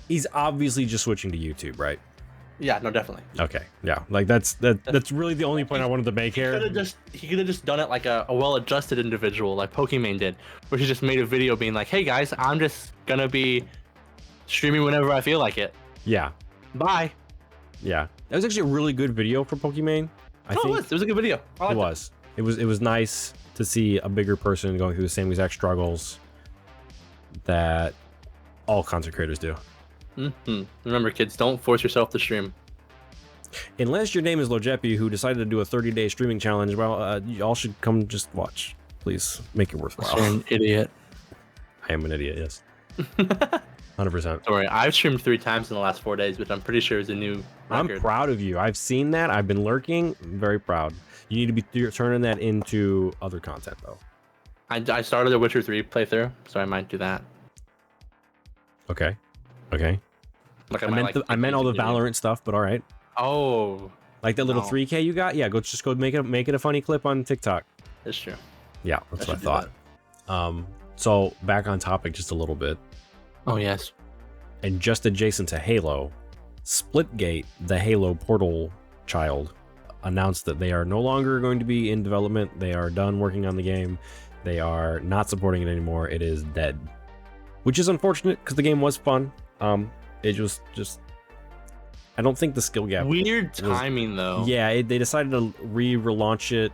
he's obviously just switching to YouTube, right? Yeah, no, definitely. Okay, yeah, like that's really the only point I wanted to make here. He could have just done it like a well-adjusted individual, like Pokimane did, where he just made a video being like, "Hey guys, I'm just gonna be streaming whenever I feel like it. Yeah, Bye." yeah, that was actually a really good video for Pokimane. I think It was a good video. it was. It was nice to see a bigger person going through the same exact struggles that all content creators do. Remember, kids, don't force yourself to stream. Unless your name is Lojepi, who decided to do a 30-day streaming challenge. Well, y'all should come just watch. Please make it worthwhile. You're an idiot. I am an idiot. Yes. 100%. Sorry, I've streamed 3 times in the last 4 days, which I'm pretty sure is a new record. I'm proud of you. I've seen that. I've been lurking. I'm very proud. You need to be turning that into other content, though. I started a Witcher 3 playthrough, so I might do that. Okay. Okay. Like I meant all the Valorant stuff, but all right. Oh, like that little 3K you got? Yeah, go make it a funny clip on TikTok. That's true. Yeah, that's what I thought. So back on topic just a little bit. Oh yes. And just adjacent to Halo, Splitgate, the Halo Portal child, announced that they are no longer going to be in development. They are done working on the game. They are not supporting it anymore. It is dead, which is unfortunate because the game was fun. It was just, I don't think the skill gap. Weird timing though. Yeah, they decided to relaunch it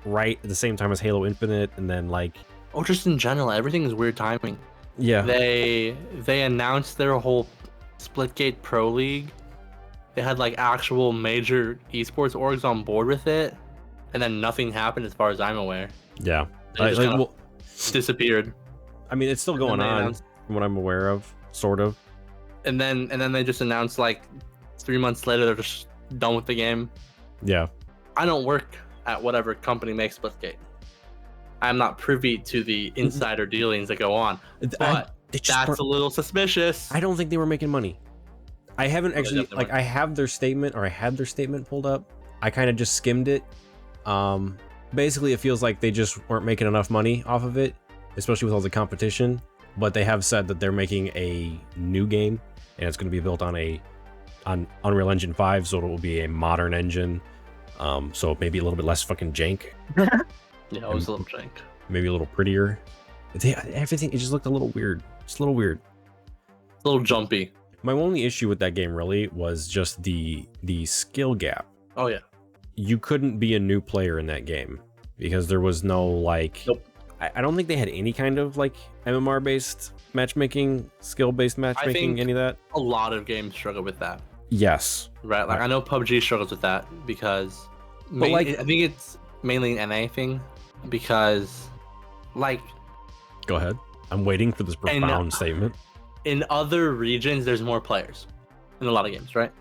right at the same time as Halo Infinite, and then like. Oh, just in general, everything is weird timing. Yeah. They announced their whole Splitgate Pro League. They had like actual major esports orgs on board with it, and then nothing happened as far as I'm aware. Yeah. They just kind of disappeared. I mean, it's still going on from what I'm aware of, sort of. And then they just announced like 3 months later they're just done with the game. Yeah. I don't work at whatever company makes Splitgate. I'm not privy to the insider dealings that go on, but that's a little suspicious. I don't think they were making money. I haven't actually, like, I have their statement, or I had their statement pulled up. I kind of just skimmed it. Basically, it feels like they just weren't making enough money off of it, especially with all the competition. But they have said that they're making a new game, and it's going to be built on Unreal Engine 5, so it will be a modern engine. So maybe a little bit less fucking jank. Yeah, it was a little jank. Maybe a little prettier. Everything, it just looked a little weird. Just a little weird. A little jumpy. My only issue with that game really was just the skill gap. Oh yeah. You couldn't be a new player in that game because there was no like. Nope. I don't think they had any kind of like MMR based matchmaking, skill based matchmaking, any of that. A lot of games struggle with that. Yes. Right. Like I know PUBG struggles with that because I think it's mainly an NA thing because like. Go ahead. I'm waiting for this profound statement. In other regions, there's more players in a lot of games, right?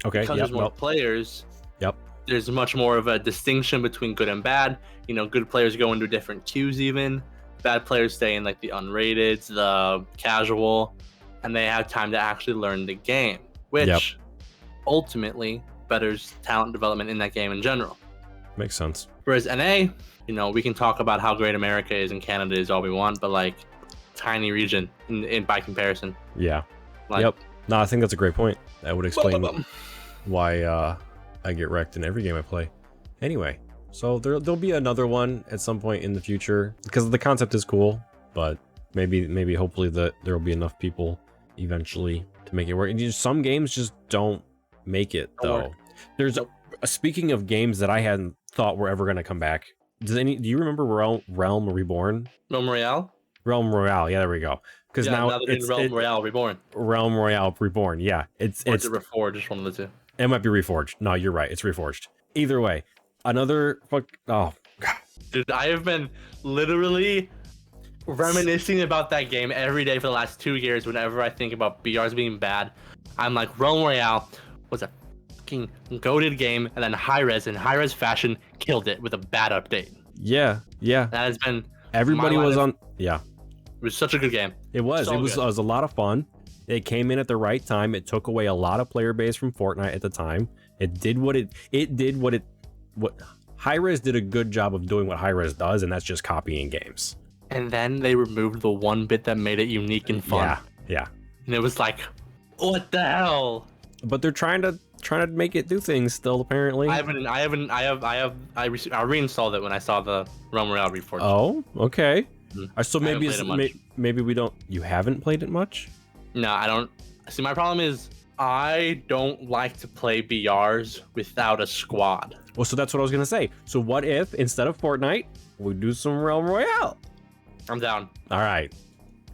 Okay. Because there's more players. Yep. There's much more of a distinction between good and bad. You know, good players go into different queues even. Bad players stay in like the unrated, the casual, and they have time to actually learn the game, which ultimately betters talent development in that game in general. Makes sense. Whereas NA, you know, we can talk about how great America is and Canada is all we want, but like tiny region in by comparison. Yeah. Like, yep. No, I think that's a great point. That would explain why I get wrecked in every game I play. Anyway, so there'll be another one at some point in the future because the concept is cool, but maybe hopefully that there'll be enough people eventually to make it work. And some games just don't make it though. There's speaking of games that I hadn't thought were ever going to come back. Do you remember Realm Reborn? Realm Royale? Realm Royale, yeah, there we go. Because now it's Realm Royale Reborn. Realm Royale Reborn, yeah. It's Reforged, just one of the two. It might be Reforged. No, you're right. It's Reforged. Either way, another oh god. Dude, I have been literally reminiscing about that game every day for the last 2 years. Whenever I think about BRs being bad, I'm like, Realm Royale was a fucking goated game, and then Hi-Rez in Hi-Rez fashion killed it with a bad update. Yeah. That has been. Everybody was on. Yeah. It was such a good game. It was. It was a lot of fun. It came in at the right time. It took away a lot of player base from Fortnite at the time. It did what Hi-Rez did a good job of doing what Hi-Rez does, and that's just copying games. And then they removed the one bit that made it unique and fun. Yeah. And it was like, what the hell? But they're trying to trying to make it do things still. Apparently. I reinstalled it when I saw the Realm Royale reforged. Oh, okay. So maybe maybe we don't. You haven't played it much? No, I don't. See, my problem is I don't like to play BRs without a squad. Well, so that's what I was gonna say. So what if instead of Fortnite, we do some Realm Royale? I'm down. All right.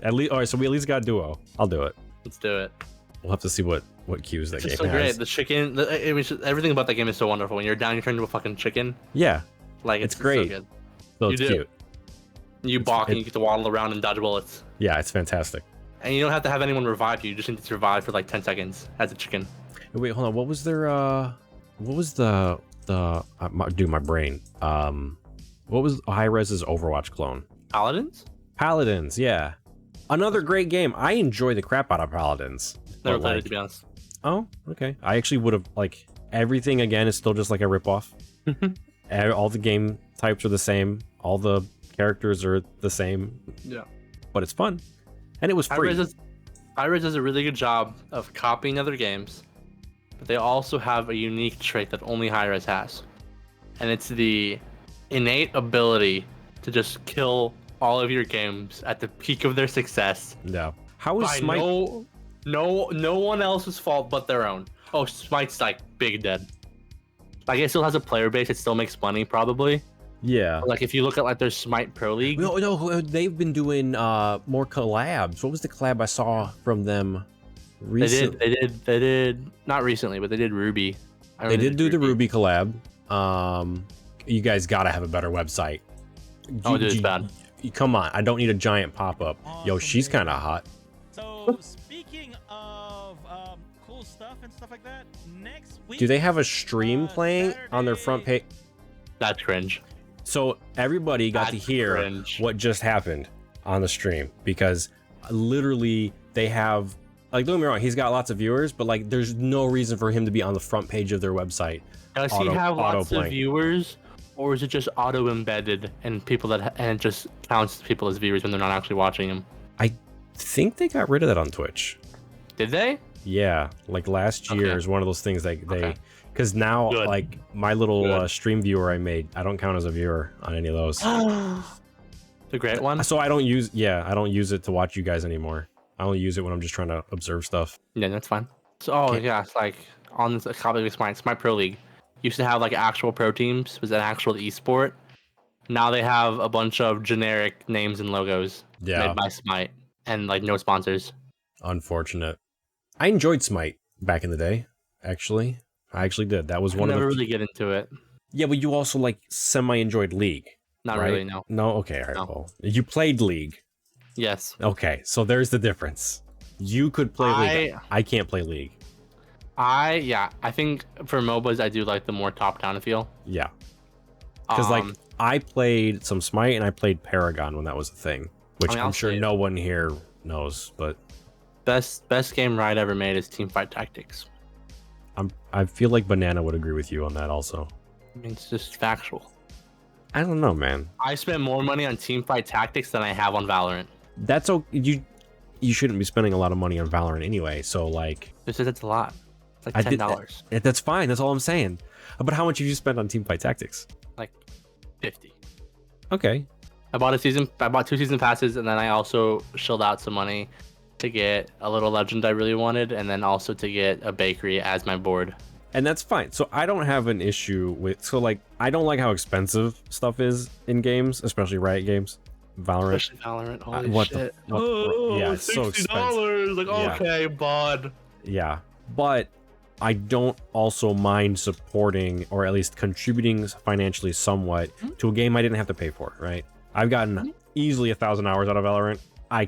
All right. So we at least got a duo. I'll do it. Let's do it. We'll have to see what queues that game It's so has. great. The chicken. Everything about that game is so wonderful. When you're down, you turn into a fucking chicken. Yeah. Like it's great. So good. So it's cute. You balk and you get to waddle around and dodge bullets. Yeah, it's fantastic. And you don't have to have anyone revive you. You just need to survive for like 10 seconds as a chicken. Wait, hold on. What was their what was the dude, my brain. What was Hi-Rez's Overwatch clone? Paladins? Paladins, yeah. Another great game. I enjoy the crap out of Paladins. Never played it, to be honest. Oh, okay. I actually would have, like, everything again is still just like a ripoff. All the game types are the same. All the characters are the same. Yeah. But it's fun. And it was free. Hi-Rez does a really good job of copying other games, but they also have a unique trait that only Hi-Rez has. And it's the innate ability to just kill all of your games at the peak of their success. Yeah. How is Smite? No one else's fault but their own. Oh, Smite's like big dead. Like it still has a player base. It still makes money probably. Yeah. Like if you look at like their Smite Pro League. No, they've been doing more collabs. What was the collab I saw from them recently? They did not recently, but they did Ruby. They did do the Ruby collab. You guys gotta have a better website. Oh, dude, it's bad. Come on, I don't need a giant pop-up. Awesome, Yo, she's kind of hot. So speaking of cool stuff and stuff like that, next week. Do they have a stream playing on their front page? That's cringe. So everybody got to hear what just happened on the stream because literally they have, like, don't get me wrong, he's got lots of viewers, but like there's no reason for him to be on the front page of their website. Does he have lots of viewers, or is it just auto embedded and people that and it just counts people as viewers when they're not actually watching him? I think they got rid of that on Twitch. Did they? Yeah, like last year is one of those things they because now like my little stream viewer I made, I don't count as a viewer on any of those. The great one. So I don't use it to watch you guys anymore. I only use it when I'm just trying to observe stuff. Yeah, that's fine. So yeah, it's like on the copy of Smite Pro League used to have like actual pro teams, was an actual esport. Now they have a bunch of generic names and logos made by Smite and like no sponsors. Unfortunate. I enjoyed Smite back in the day, actually. I actually did. That was one of the... never really get into it. Yeah, but you also like semi-enjoyed League. Not really, no. No? Okay, all right. No. Well, you played League. Yes. Okay, so there's the difference. You could play League. I can't play League. I think for MOBAs, I do like the more top-down feel. Yeah. Because like I played some Smite and I played Paragon when that was a thing, which I'm sure no one here knows, but... Best game Riot ever made is Teamfight Tactics. I feel like Banana would agree with you on that also. I mean, it's just factual. I don't know, man. I spent more money on Teamfight Tactics than I have on Valorant. That's okay. You shouldn't be spending a lot of money on Valorant anyway. So like, that's a lot. It's like $10. That's fine. That's all I'm saying. But how much have you spent on Teamfight Tactics? Like 50. Okay. I bought 2 season passes, and then I also shelled out some money to get a little legend I really wanted, and then also to get a bakery as my board. And that's fine. So I don't have an issue with, like, I don't like how expensive stuff is in games, especially Riot games. Valorant. Especially Valorant. Holy shit. Yeah, it's so expensive. Like, okay, bud. Yeah, but I don't also mind supporting or at least contributing financially somewhat to a game I didn't have to pay for, right? I've gotten easily 1,000 hours out of Valorant. I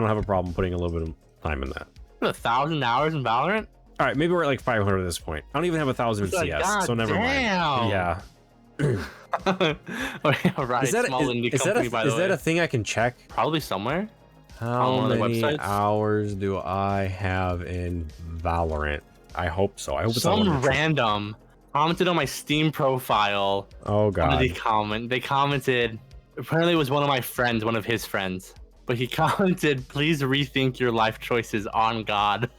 don't have a problem putting a little bit of time in that. 1,000 hours in Valorant? All right, maybe we're at like 500 at this point. I don't even have 1,000 in CS, so never mind. Yeah. Right. Is that a thing I can check? Probably somewhere. How many hours do I have in Valorant? I hope so. I hope it's some random commented on my Steam profile. Oh god. They commented. Apparently, it was one of his friends. But he commented, "Please rethink your life choices on God."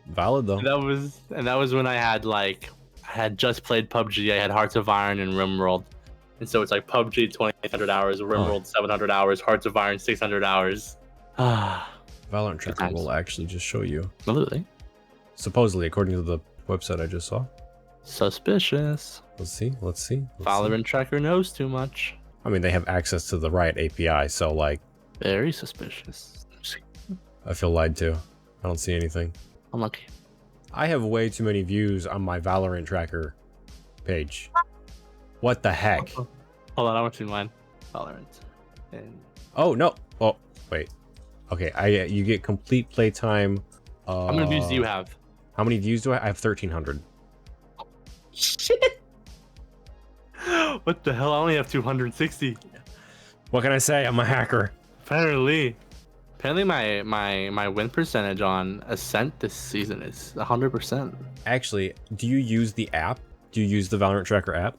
Valid though. And that was when I had just played PUBG. I had Hearts of Iron and RimWorld. And so it's like PUBG 2,800 hours, RimWorld 700 hours, Hearts of Iron 600 hours. Valorant tracker will actually just show you. Absolutely. Supposedly, according to the website I just saw. Suspicious. Let's see. Valorant tracker knows too much. I mean, they have access to the Riot API, so like. Very suspicious. I feel lied to. I don't see anything. Unlucky. I have way too many views on my Valorant tracker page. What the heck? Hold on, I want to see mine. Valorant. And Oh no. Oh wait. Okay, you get complete playtime. how many views do you have? How many views do I have? 1,300. Shit. What the hell? I only have 260. What can I say? I'm a hacker. Apparently my win percentage on Ascent this season is 100%. Actually, do you use the app? Do you use the Valorant tracker app?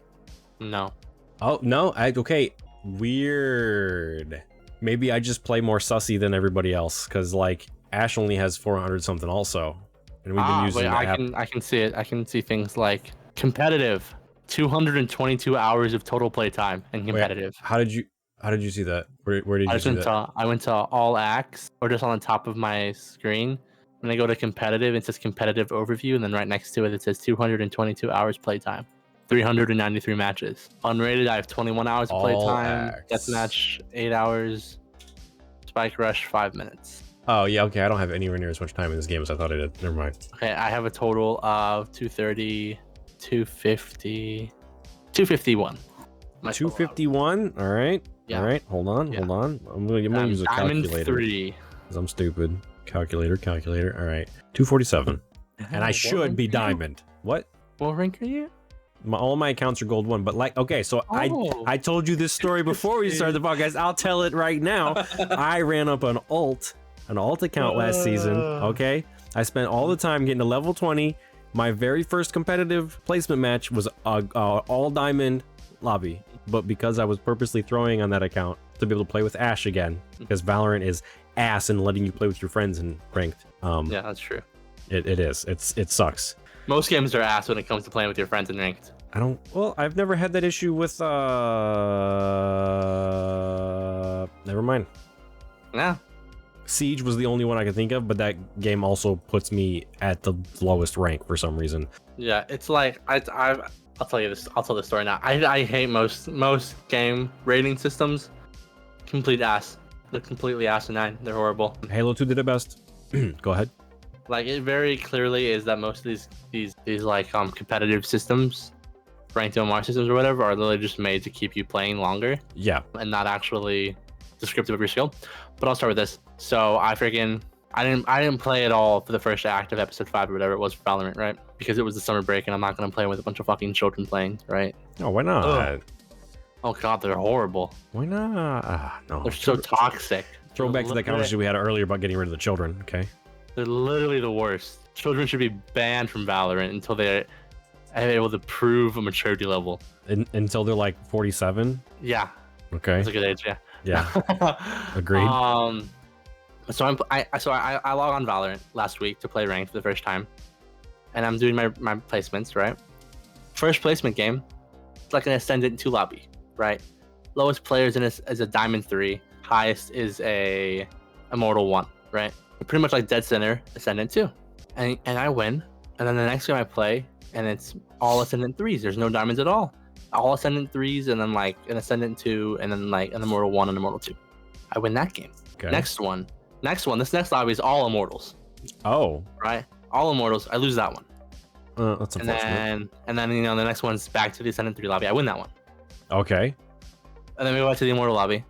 No. Oh no. Okay. Weird. Maybe I just play more sussy than everybody else, because like Ash only has 400 something also, and we've been using the app. I can see it. I can see things like competitive, 222 hours of total play time and competitive. Wait, how did you see that? Where did you see that? I went to all acts, or just on the top of my screen. When I go to competitive, it says competitive overview, and then right next to it, it says 222 hours playtime, 393 matches. Unrated, I have 21 hours of playtime. Deathmatch, 8 hours. Spike rush, 5 minutes. Oh yeah, okay. I don't have anywhere near as much time in this game as I thought I did. Never mind. Okay, I have a total of 230, 250, 251. 251. All right. Yeah. All right. Hold on. I'm gonna use a Diamond calculator. 3. Because I'm stupid. Calculator. All right. 247. And I should be diamond. What? What rank are you? All my accounts are gold 1, but like, okay, so I told you this story before we started the podcast. I'll tell it right now. I ran up an alt account last season. Okay, I spent all the time getting to level 20. My very first competitive placement match was all diamond lobby, but because I was purposely throwing on that account to be able to play with Ash again, because Valorant is ass and letting you play with your friends in ranked. Yeah, that's true. It is. It sucks. Most games are ass when it comes to playing with your friends in ranked. Well, I've never had that issue with never mind. Yeah. Siege was the only one I could think of, but that game also puts me at the lowest rank for some reason. Yeah, it's like I'll tell you this. I'll tell the story now. I hate most game rating systems. Complete ass. They're completely asinine. They're horrible. Halo 2 did it best. Go ahead. Like, it very clearly is that most of these like competitive systems, ranked OMR systems or whatever, are literally just made to keep you playing longer. Yeah. And not actually descriptive of your skill. But I'll start with this. So I didn't play at all for the first act of episode 5 or whatever it was for Valorant, right? Because it was the summer break and I'm not gonna play with a bunch of fucking children playing, right? Oh, why not? Ugh. Oh god, they're horrible. Why not? No. They're so toxic. Throw back to that conversation we had earlier about getting rid of the children, okay? They're literally the worst. Children should be banned from Valorant until they're able to prove a maturity level. Until they're like 47? Yeah. Okay. That's a good age, yeah. Yeah. Agreed. So I log on Valorant last week to play ranked for the first time. And I'm doing my placements, right? First placement game, it's like an Ascendant 2 lobby, right? Lowest players in is a Diamond 3. Highest is a Immortal 1, right? Pretty much like dead center Ascendant 2. And I win. And then the next game I play, and it's all Ascendant 3s. There's no diamonds at all. All Ascendant 3s, and then like an Ascendant 2, and then like an Immortal 1 and Immortal 2. I win that game. Okay. Next one. This next lobby is all Immortals. Oh. Right? All Immortals. I lose that one. That's unfortunate. And then the next one's back to the Ascendant 3 lobby. I win that one. Okay. And then we go back to the Immortal lobby.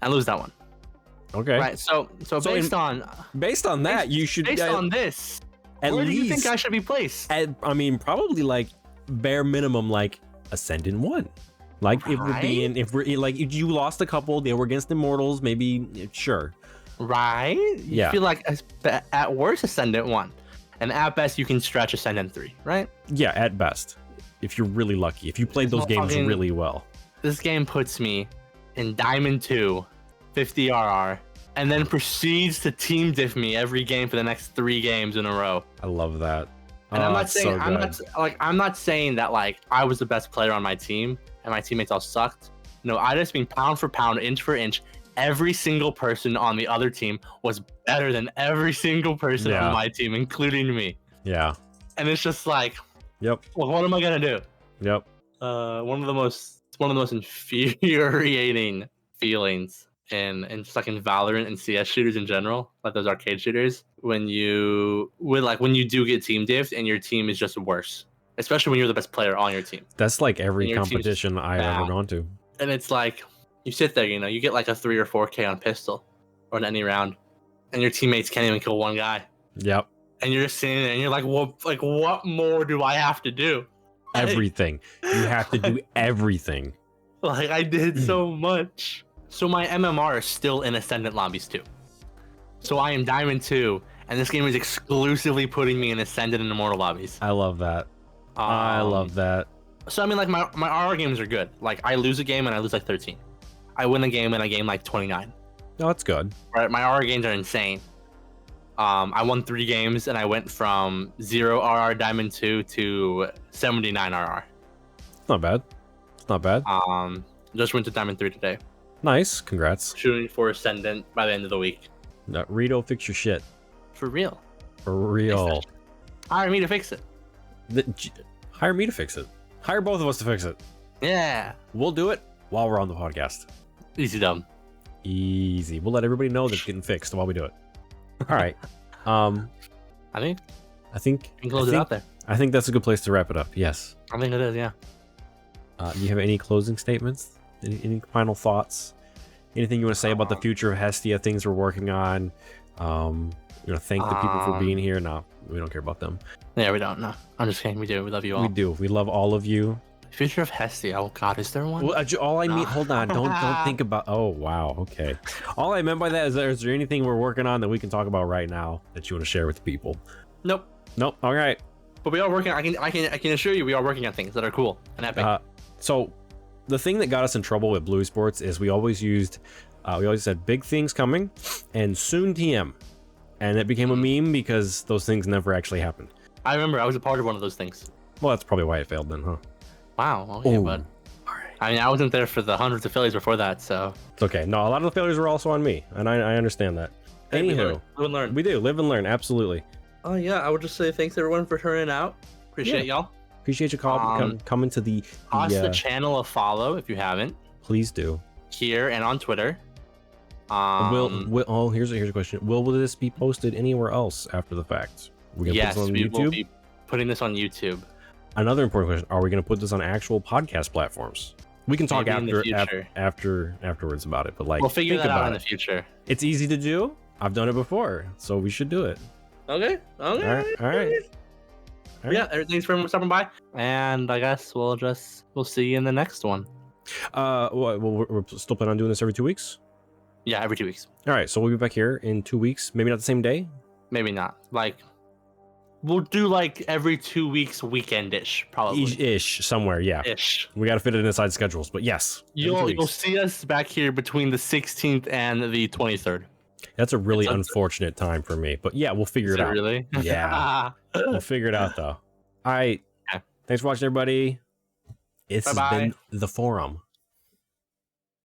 I lose that one. Okay. Right. So based on that, you should. Based on this, at where least, do you think I should be placed? I mean, probably like bare minimum, like Ascendant 1. Like it would be if you lost a couple, they were against Immortals, maybe sure. Right. You feel like at worst Ascendant 1, and at best you can stretch Ascendant 3, right? Yeah, at best, if you're really lucky, if you played those games really well. This game puts me in Diamond 2, 50 RR, and then proceeds to team diff me every game for the next 3 games in a row. I love that. And Oh, I'm not that's saying so good. I'm not saying that like I was the best player on my team and my teammates all sucked. No, I just mean pound for pound, inch for inch, every single person on the other team was better than every single person Yeah. on my team, including me. Yeah. And it's just like, Yep. well, what am I gonna do? Yep. One of the most infuriating feelings in just like in Valorant and CS shooters in general, like those arcade shooters, when you do get team diffed and your team is just worse, especially when you're the best player on your team. That's like every And your team's competition I've ever bad. gone to. And it's like you sit there, you get like a 3 or 4K on pistol or in any round, and your teammates can't even kill one guy. Yep. And you're just sitting there and you're like, what more do I have to do? Everything. You have to do everything. Like I did so much. So my MMR is still in Ascendant lobbies too. So I am Diamond 2, and this game is exclusively putting me in Ascendant and Immortal lobbies. I love that. I love that. So I mean, like my RR games are good. Like I lose a game and I lose like 13. I win a game and I gain like 29. No, that's good. Right, my RR games are insane. I won 3 games and I went from 0 RR Diamond 2 to 79 RR. It's not bad. It's not bad. Just went to Diamond 3 today. Nice. Congrats. Shooting for Ascendant by the end of the week. Rito, fix your shit. For real. For real. Hire me to fix it. Hire me to fix it. Hire both of us to fix it. Yeah. We'll do it while we're on the podcast. Easy dumb. Easy. We'll let everybody know that it's getting fixed while we do it. All right. I think I can close it out there. I think that's a good place to wrap it up. Yes. I think it is, yeah. Do you have any closing statements? Any final thoughts? Anything you want to say about the future of Hestia? Things we're working on? Thank the people for being here. No, we don't care about them. Yeah, we don't. No, I'm just kidding. We do. We love you all. We do. We love all of you. Future of Hestia. Oh God, is there one? Well, all I mean, hold on. Don't think about. Oh wow. Okay. All I meant by that is there anything we're working on that we can talk about right now that you want to share with people? Nope. Nope. All right. But we are working. I can assure you, we are working on things that are cool and epic. So the thing that got us in trouble with Blue Sports is we always said big things coming and soon TM, and it became a meme because those things never actually happened. I remember I was a part of one of those things. Well, that's probably why it failed then, huh? Wow. Okay, bud. All right. I mean, I wasn't there for the hundreds of failures before that, so. It's okay. No, a lot of the failures were also on me, and I understand that. Hey, Anywho, live and learn. we do live and learn. Absolutely. Oh yeah, I would just say thanks everyone for turning out. Appreciate y'all. Appreciate you coming to the Toss the channel a follow if you haven't. Please do. Here and on Twitter. Will here's a question. Will this be posted anywhere else after the fact? Yes, we will be putting this on YouTube. Another important question: are we going to put this on actual podcast platforms? We can talk afterwards about it, but like we'll figure think that out about in the future. It's easy to do. I've done it before, so we should do it. Okay. All right. Yeah, thanks for stopping by, and I guess we'll see you in the next one. We're still planning on doing this every 2 weeks. Yeah, every 2 weeks. All right, so we'll be back here in 2 weeks. Maybe not the same day. Maybe not. Like, we'll do like every 2 weeks, weekend-ish, probably. Ish, somewhere, yeah. Ish. We got to fit it inside schedules, but yes. You'll see us back here between the 16th and the 23rd. That's a really unfortunate time for me, but yeah, we'll figure it out. Really? Yeah. We'll figure it out, though. All right. Okay. Thanks for watching, everybody. It's been The Forum.